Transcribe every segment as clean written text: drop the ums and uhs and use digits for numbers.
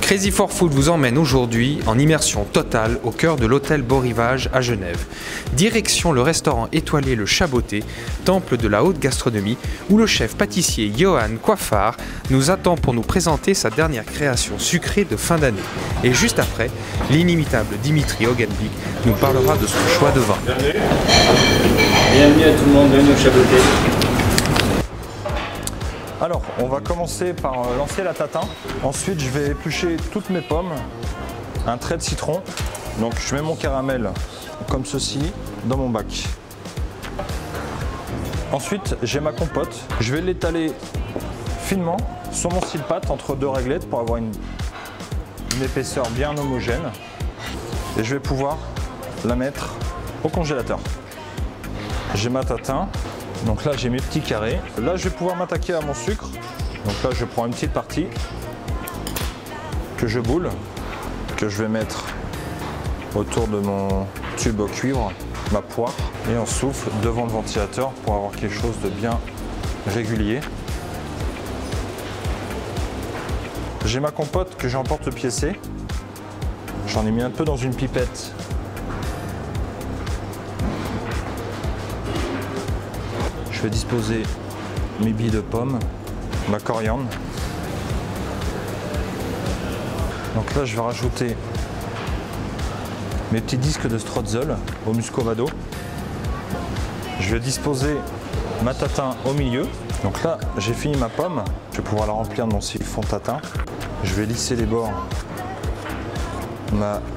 Crazy for Food vous emmène aujourd'hui en immersion totale au cœur de l'hôtel Beau Rivage à Genève. Direction le restaurant étoilé Le Chaboté, temple de la haute gastronomie, où le chef pâtissier Johan Coiffard nous attend pour nous présenter sa dernière création sucrée de fin d'année. Et juste après, l'inimitable Dimitri Hogenvik nous parlera de son choix de vin. Bienvenue à tout le monde, bienvenue au Chaboté. Alors, on va commencer par lancer la tatin. Ensuite, je vais éplucher toutes mes pommes, un trait de citron. Donc, je mets mon caramel comme ceci dans mon bac. Ensuite, j'ai ma compote. Je vais l'étaler finement sur mon style pâte entre deux réglettes pour avoir une épaisseur bien homogène. Et je vais pouvoir la mettre au congélateur. J'ai ma tatin. Donc là, j'ai mes petits carrés. Là, je vais pouvoir m'attaquer à mon sucre. Donc là, je prends une petite partie que je boule, que je vais mettre autour de mon tube au cuivre, ma poire, et on souffle devant le ventilateur pour avoir quelque chose de bien régulier. J'ai ma compote que j'emporte piécée. J'en ai mis un peu dans une pipette. Je vais disposer mes billes de pommes, ma coriandre. Donc là, je vais rajouter mes petits disques de strozzoles au muscovado. Je vais disposer ma tatin au milieu. Donc là, j'ai fini ma pomme. Je vais pouvoir la remplir de mon siphon tatin. Je vais lisser les bords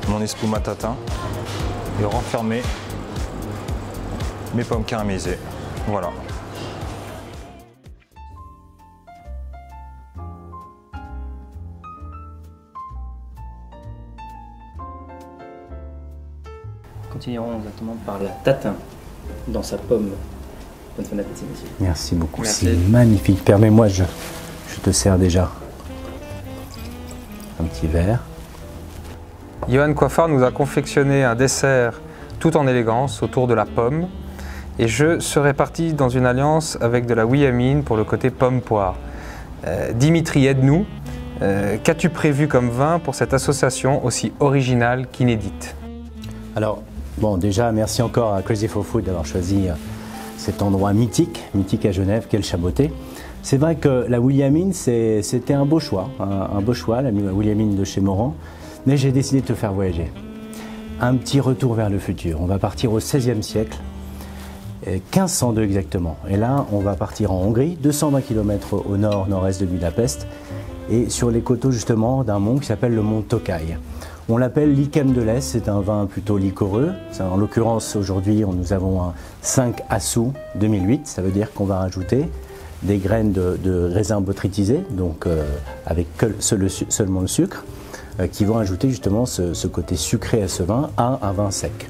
mon espuma tatin et renfermer mes pommes caramélisées. Voilà. Continuerons exactement par la tatin dans sa pomme. Bonne fin d'appétit, monsieur. Merci beaucoup, Merci. c'est magnifique. Permets-moi, je te sers déjà un petit verre. Johan Coiffard nous a confectionné un dessert tout en élégance autour de la pomme. Et je serai parti dans une alliance avec de la Williamine pour le côté pomme-poire. Dimitri, aide-nous. Qu'as-tu prévu comme vin pour cette association aussi originale qu'inédite? Alors, bon, déjà, merci encore à Crazy for Food d'avoir choisi cet endroit mythique à Genève, qu'est le Chaboté. C'est vrai que la Williamine, c'était un beau choix, un beau choix, la Williamine de chez Morand, mais j'ai décidé de te faire voyager. Un petit retour vers le futur. On va partir au XVIe siècle, 1502 exactement. Et là, on va partir en Hongrie, 220 km au nord-nord-est de Budapest, et sur les coteaux justement d'un mont qui s'appelle le mont Tokaj. On l'appelle l'Yquem de l'Est, c'est un vin plutôt liquoreux. En l'occurrence, aujourd'hui, nous avons un 5 Assou 2008, ça veut dire qu'on va rajouter des graines de raisin botrytisé, donc avec seulement le sucre, qui vont ajouter justement ce côté sucré à ce vin, à un vin sec.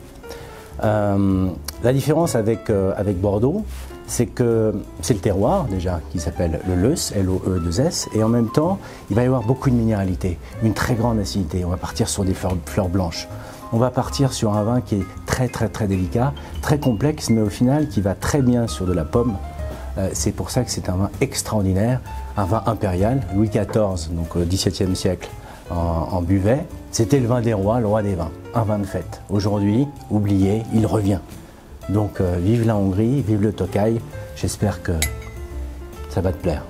La différence avec Bordeaux, c'est que c'est le terroir déjà qui s'appelle le Leuss, L-O-E-2-S, et en même temps, il va y avoir beaucoup de minéralité, une très grande acidité. On va partir sur des fleurs blanches. On va partir sur un vin qui est très délicat, très complexe, mais au final qui va très bien sur de la pomme. C'est pour ça que c'est un vin extraordinaire, un vin impérial. Louis XIV, donc au XVIIe siècle, en buvait. C'était le vin des rois, le roi des vins, un vin de fête. Aujourd'hui, oublié, il revient. Donc vive la Hongrie, vive le Tokaj, j'espère que ça va te plaire.